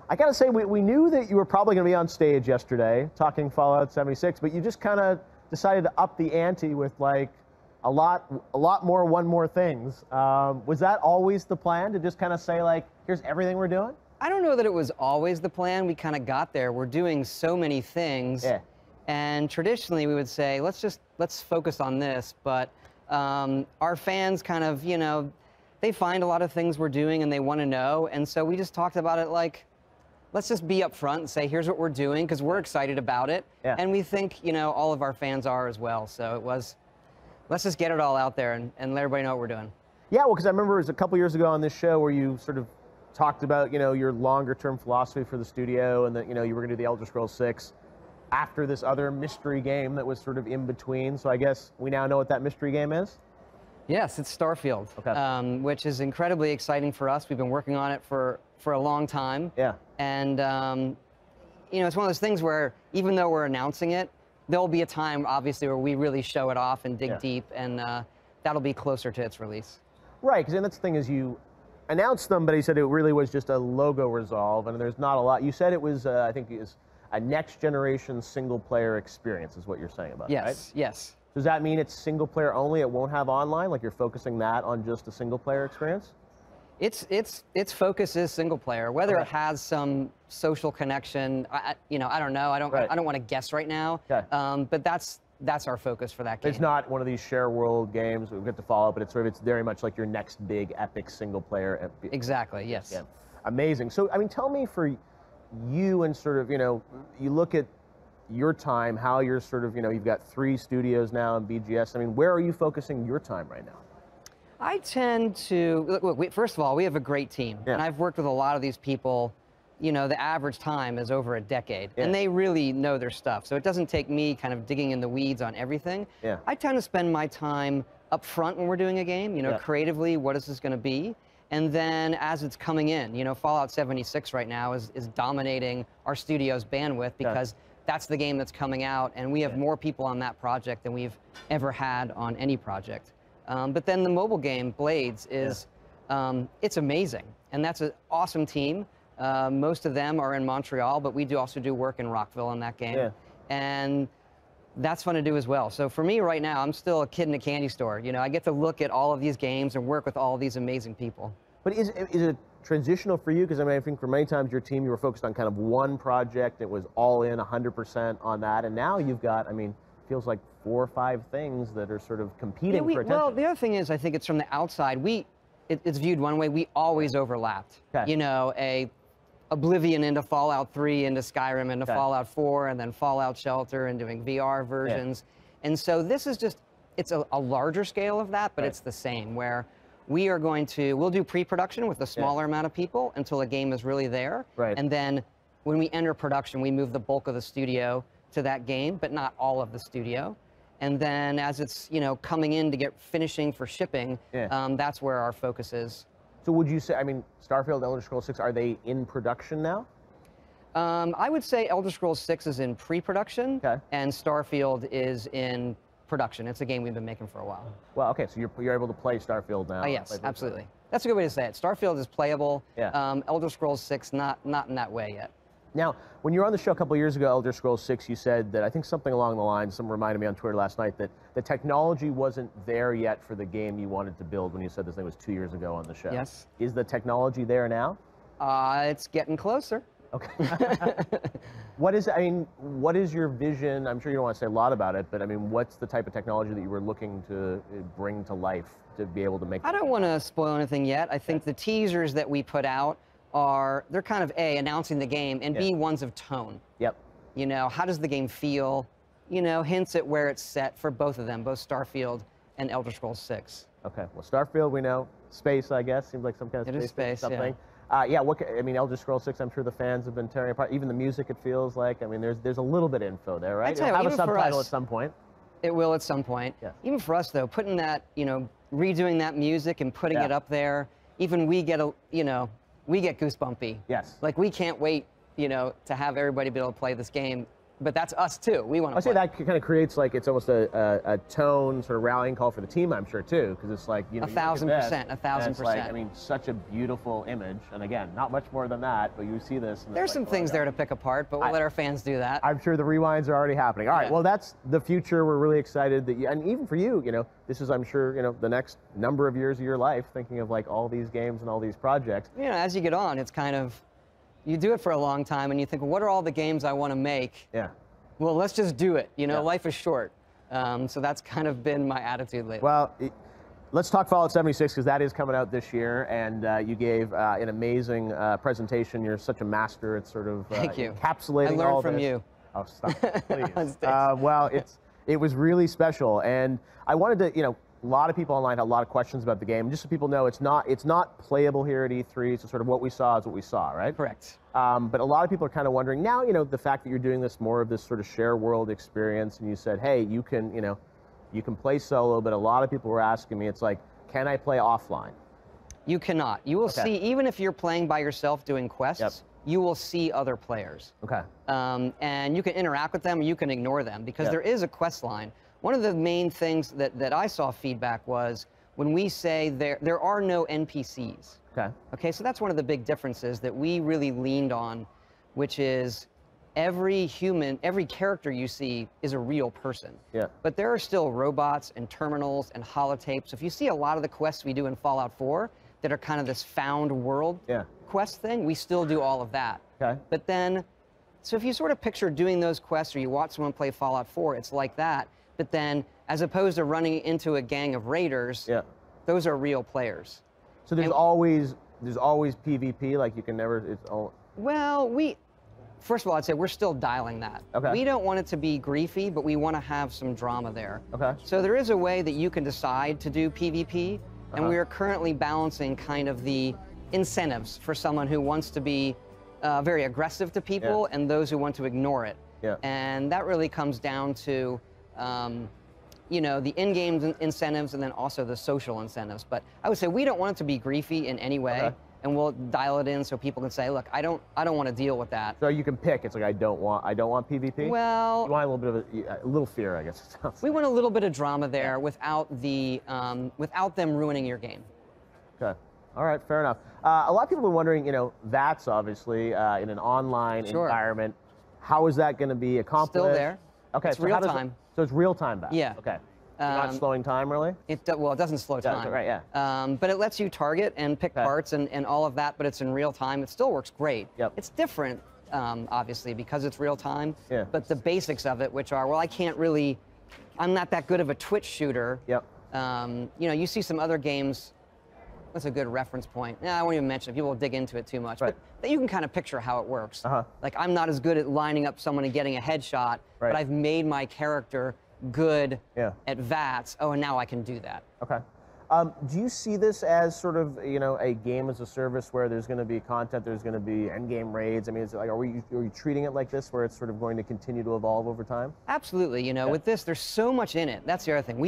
I gotta say, we knew that you were probably gonna be on stage yesterday talking Fallout 76, but you just kind of decided to up the ante with like a lot more one more things. Was that always the plan, to just kind of say like, here's everything we're doing? I don't know that it was always the plan. We kind of got there. We're doing so many things. Yeah. And traditionally we would say, let's focus on this. But our fans kind of, they find a lot of things we're doing and they want to know. And so we just talked about it like, let's just be upfront and say, here's what we're doing, because we're excited about it. Yeah. And we think, all of our fans are as well. So it was, let's just get it all out there and let everybody know what we're doing. Yeah, well, because I remember it was a couple years ago on this show where you sort of talked about, your longer term philosophy for the studio, and that, you were going to do the Elder Scrolls 6 after this other mystery game that was sort of in between. So I guess we now know what that mystery game is? Yes, it's Starfield, okay. Which is incredibly exciting for us. We've been working on it for a long time. Yeah. And, it's one of those things where even though we're announcing it, there'll be a time, obviously, where we really show it off and dig deep, and that'll be closer to its release. Right, because that's the thing is you announced them, but he said it really was just a logo resolve, and there's not a lot. You said it was, I think it was a next-generation single-player experience is what you're saying about it, right? Yes, yes. Does that mean it's single-player only, it won't have online? Like you're focusing that on just a single-player experience? Its focus is single-player. Whether it has some social connection, I don't know. I don't want to guess right now. Okay. But that's our focus for that game. It's not one of these share world games we get to follow, but it's very much like your next big epic single-player. Exactly. Yes. Yeah. Amazing. So I mean, tell me, for you, and sort of you look at your time, how you're sort of you've got 3 studios now in BGS. I mean, where are you focusing your time right now? I tend to look. First of all, we have a great team, and I've worked with a lot of these people. The average time is over a decade, and they really know their stuff. So it doesn't take me kind of digging in the weeds on everything. Yeah. I tend to spend my time up front when we're doing a game. Creatively, what is this going to be? And then as it's coming in, Fallout 76 right now is dominating our studio's bandwidth, because that's the game that's coming out, and we have more people on that project than we've ever had on any project. But then the mobile game, Blades, is it's amazing, and that's an awesome team. Most of them are in Montreal, but we also do work in Rockville on that game. Yeah. And that's fun to do as well. So for me right now, I'm still a kid in a candy store. I get to look at all of these games and work with all of these amazing people. But is it transitional for you? Because I think for many times your team, you were focused on kind of one project. It was all in 100% on that. And now you've got, feels like 4 or 5 things that are sort of competing for attention. Well, the other thing is, I think it's from the outside. It's viewed one way. We always overlapped. Okay. Oblivion into Fallout 3, into Skyrim, into Fallout 4, and then Fallout Shelter, and doing VR versions. Yeah. And so this is just, it's a larger scale of that, but it's the same, where we'll do pre-production with a smaller amount of people until a game is really there. Right. And then when we enter production, we move the bulk of the studio to that game, but not all of the studio. And then as it's, coming in to get finishing for shipping, that's where our focus is. So would you say, Starfield, Elder Scrolls 6, are they in production now? I would say Elder Scrolls 6 is in pre-production, and Starfield is in production. It's a game we've been making for a while. Well, okay, so you're able to play Starfield now. Oh, yes, absolutely. That's a good way to say it. Starfield is playable. Yeah. Elder Scrolls 6, not in that way yet. Now, when you were on the show a couple of years ago, Elder Scrolls 6, you said that, I think something along the lines, someone reminded me on Twitter last night, that the technology wasn't there yet for the game you wanted to build when you said this thing was 2 years ago on the show. Yes. Is the technology there now? It's getting closer. Okay. What is your vision? I'm sure you don't want to say a lot about it, but what's the type of technology that you were looking to bring to life to be able to make? I don't want to spoil anything yet. I think the teasers that we put out they're kind of A, announcing the game, and B, ones of tone. Yep. How does the game feel? Hints at where it's set for both of them, both Starfield and Elder Scrolls 6. Okay, well, Starfield, we know. Space, I guess, seems like some kind of space something. Elder Scrolls 6, I'm sure the fans have been tearing apart. Even the music, it feels like. There's a little bit of info there, right? It'll have a subtitle at some point. It will at some point. Yeah. Even for us, though, putting that, redoing that music and putting it up there, even we get we get goosebumpy. Yes. Like, we can't wait, to have everybody be able to play this game but that's us too. We want to. I say that kind of creates like it's almost a tone sort of rallying call for the team, I'm sure too, because it's like 1,000%, 1,000%. Like, I mean, such a beautiful image, and again, not much more than that, but you see this. And there's like, some things there to pick apart, but we'll let our fans do that. I'm sure the rewinds are already happening. All right, well, that's the future. We're really excited that and even for you, this is, I'm sure, the next number of years of your life, thinking of like all these games and all these projects. As you get on, it's kind of, you do it for a long time and you think, well, what are all the games I want to make? Yeah. Well, let's just do it. Life is short. So that's kind of been my attitude lately. Well, let's talk Fallout 76, because that is coming out this year, and you gave an amazing presentation. You're such a master at sort of Thank you. encapsulating all this. I learned from you. Oh, stop, please. Well, it was really special, and I wanted to, a lot of people online had a lot of questions about the game. Just so people know, it's not playable here at E3, so sort of what we saw is what we saw, right? Correct. But a lot of people are kind of wondering now, the fact that you're doing more of this sort of share world experience, and you said, hey, you can play solo, but a lot of people were asking me, it's like, can I play offline? You cannot. You will see, even if you're playing by yourself doing quests, you will see other players. Okay. And you can interact with them, or you can ignore them, because there is a quest line. One of the main things that I saw feedback was when we say there are no NPCs. Okay. Okay, so that's one of the big differences that we really leaned on, which is every character you see is a real person. Yeah. But there are still robots and terminals and holotapes. So if you see a lot of the quests we do in Fallout 4 that are kind of this found world quest thing, we still do all of that. Okay. But then, so if you sort of picture doing those quests, or you watch someone play Fallout 4, it's like that. But then, as opposed to running into a gang of raiders, those are real players. So there's always PvP, like you can never, Well, first of all, I'd say we're still dialing that. Okay. We don't want it to be griefy, but we want to have some drama there. Okay. So there is a way that you can decide to do PvP, and we are currently balancing kind of the incentives for someone who wants to be very aggressive to people and those who want to ignore it. Yeah. And that really comes down to the in-game incentives and then also the social incentives. But I would say we don't want it to be griefy in any way, and we'll dial it in so people can say, look, I don't want to deal with that. So you can pick. It's like I don't want PvP. Well, you want a little bit of a little fear, I guess. We want a little bit of drama there without without them ruining your game. Okay. All right. Fair enough. A lot of people are wondering, that's obviously in an online environment. How is that going to be accomplished? Still there. Okay. It's real time. So it's real time back. Yeah. Okay. Not slowing time, really? Well, it doesn't slow time. Right, yeah. But it lets you target and pick parts and all of that, but it's in real time. It still works great. Yep. It's different, obviously, because it's real time. Yeah. But the basics of it, which are, well, I'm not that good of a Twitch shooter. Yep. You see some other games. That's a good reference point. I won't even mention it. People will dig into it too much. Right. But you can kind of picture how it works. Like, I'm not as good at lining up someone and getting a headshot, but I've made my character good at VATS. Oh, and now I can do that. Okay. Do you see this as sort of, a game as a service where there's going to be content, there's going to be end-game raids? I mean, is it like, are you treating it like this, where it's sort of going to continue to evolve over time? Absolutely. With this, there's so much in it. That's the other thing.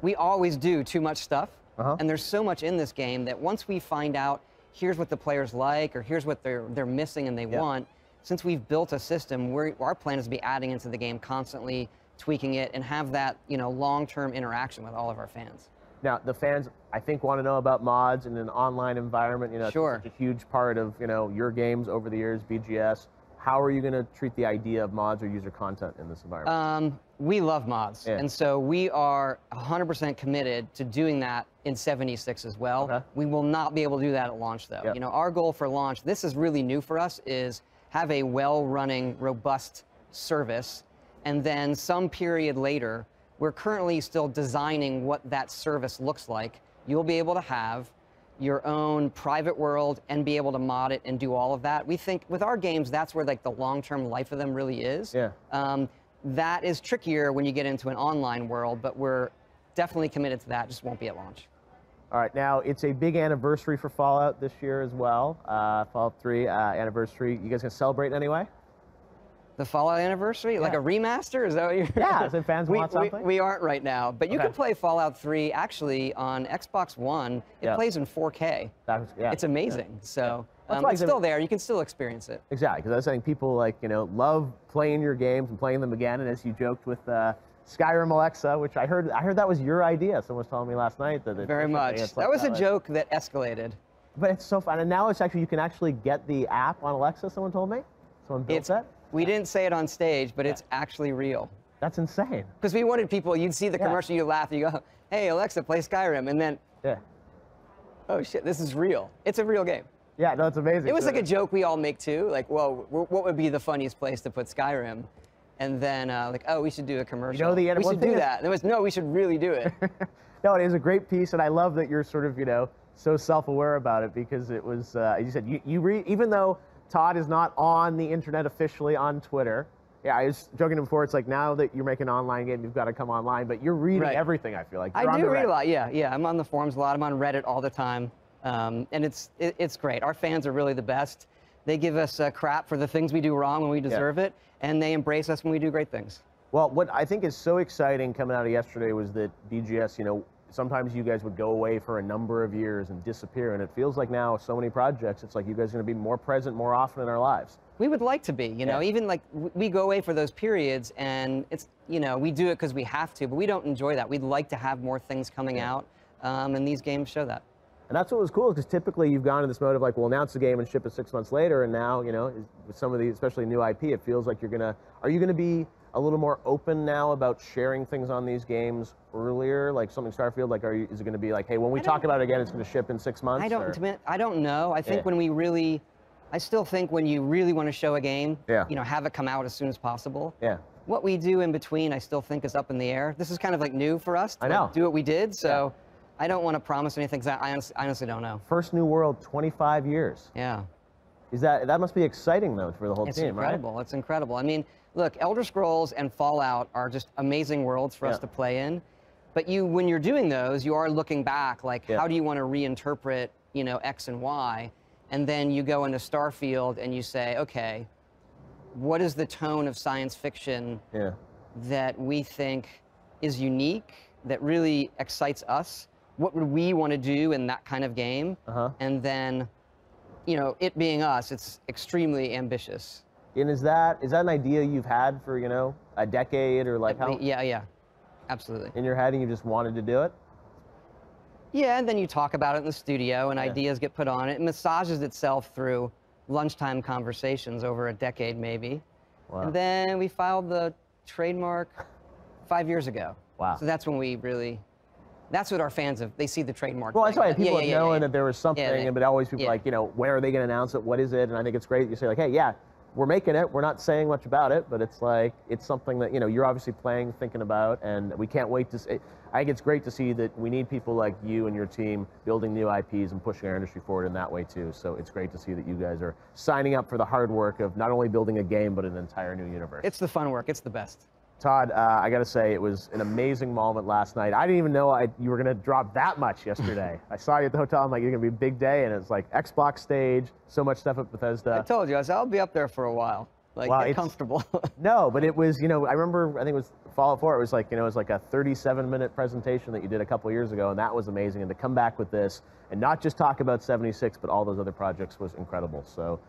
We always do too much stuff. And there's so much in this game that once we find out, here's what the players like, or here's what they're missing and they want, since we've built a system, our plan is to be adding into the game constantly, tweaking it, and have that long-term interaction with all of our fans. Now, the fans, I think, want to know about mods in an online environment. It's such a huge part of your games over the years, BGS. How are you going to treat the idea of mods or user content in this environment? We love mods, and so we are 100% committed to doing that in 76 as well. Okay. We will not be able to do that at launch, though. Yep. Our goal for launch, this is really new for us, is have a well-running, robust service, and then some period later, we're currently still designing what that service looks like. You'll be able to have your own private world and be able to mod it and do all of that. We think with our games, that's where like the long-term life of them really is. Yeah. That is trickier when you get into an online world, but we're definitely committed to that. Just won't be at launch. All right, now it's a big anniversary for Fallout this year as well. Fallout 3 anniversary. You guys gonna celebrate in any way? The Fallout anniversary? Like a remaster? Is that what you're... Yeah, if fans want something. We aren't right now, but you can play Fallout 3 actually on Xbox One. It plays in 4K. It's amazing. So it's still there. You can still experience it. Exactly, because I was saying people like, love playing your games and playing them again, and as you joked with Skyrim Alexa, which I heard that was your idea. Someone was telling me last night that very much. That was a joke that escalated. But it's so fun, and now it's actually, you can actually get the app on Alexa, someone told me. Someone built that. We didn't say it on stage, but it's actually real. That's insane. Because we wanted people, you'd see the commercial, you laugh, you go, hey, Alexa, play Skyrim, and then, oh shit, this is real. It's a real game. Yeah, no, it's amazing. It was like a joke we all make too, like, well, what would be the funniest place to put Skyrim? And then, like, oh, we should do a commercial. We should do that. And there was, no, we should really do it. No, it is a great piece, and I love that you're sort of, so self-aware about it, because it was, as you said, even though Todd is not on the internet officially on Twitter. Yeah, I was joking before, it's like now that you're making an online game, you've got to come online, but you're reading everything, I feel like. I do read a lot, yeah. I'm on the forums a lot. I'm on Reddit all the time. And it's great. Our fans are really the best. They give us crap for the things we do wrong when we deserve it, and they embrace us when we do great things. Well, what I think is so exciting coming out of yesterday was that BGS, sometimes you guys would go away for a number of years and disappear, and it feels like now so many projects, it's like you guys are going to be more present more often in our lives. We would like to be, even like we go away for those periods, and it's, we do it because we have to, but we don't enjoy that. We'd like to have more things coming out, and these games show that. And that's what was cool, because typically you've gone in this mode of like, we'll announce the game and ship it 6 months later, and now, with some of these, especially new IP, it feels like are you going to be a little more open now about sharing things on these games earlier, like something Starfield? Like, is it going to be like, hey, when we talk about it again, it's going to ship in 6 months? I don't know. I think I still think when you really want to show a game, have it come out as soon as possible. Yeah. What we do in between, I still think is up in the air. This is kind of like new for us to do what we did, so I don't want to promise anything, because I honestly don't know. First New World, 25 years. Yeah. That must be exciting, though, for the whole team, right? It's incredible. It's incredible. I mean, look, Elder Scrolls and Fallout are just amazing worlds for us to play in. But when you're doing those, you are looking back, like, how do you want to reinterpret, X and Y? And then you go into Starfield and you say, okay, what is the tone of science fiction that we think is unique, that really excites us? What would we want to do in that kind of game? And then, it being us, it's extremely ambitious. And is that an idea you've had for, a decade, or like how? Yeah, absolutely. In your head, and you just wanted to do it? Yeah, and then you talk about it in the studio, and ideas get put on it. It massages itself through lunchtime conversations over a decade, maybe. Wow. And then we filed the trademark 5 years ago. Wow. So that's when we really... That's what our fans have. They see the trademark. Well, that's why people have known that there was something, but always people like, where are they going to announce it? What is it? And I think it's great. You say like, hey, yeah, we're making it. We're not saying much about it, but it's like, it's something that, you're obviously playing, thinking about, and we can't wait to see. I think it's great to see that we need people like you and your team building new IPs and pushing our industry forward in that way too. So it's great to see that you guys are signing up for the hard work of not only building a game, but an entire new universe. It's the fun work. It's the best. Todd, I got to say, it was an amazing moment last night. I didn't even know you were going to drop that much yesterday. I saw you at the hotel. I'm like, it's going to be a big day. And it's like Xbox stage, so much stuff at Bethesda. I told you, I said, I'll be up there for a while. Like, get comfortable. No, but it was, I remember, I think it was Fallout 4. It was like, it was like a 37-minute presentation that you did a couple years ago. And that was amazing. And to come back with this and not just talk about 76, but all those other projects was incredible. So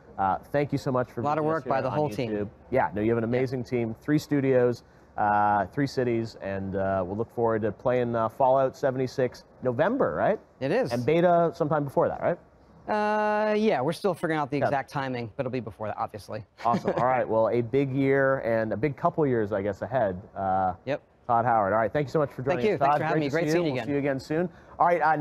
thank you so much for a lot of work by the whole team. Yeah, no, you have an amazing team, 3 studios. 3 cities, and we'll look forward to playing Fallout 76 November, right? It is. And beta sometime before that, right? Yeah, we're still figuring out the exact timing, but it'll be before that, obviously. Awesome. All right, well, a big year and a big couple years, I guess, ahead. Yep. Todd Howard. All right, thank you so much for joining us, Todd. Thanks for having me. Great seeing you again. We'll see you again soon. All right.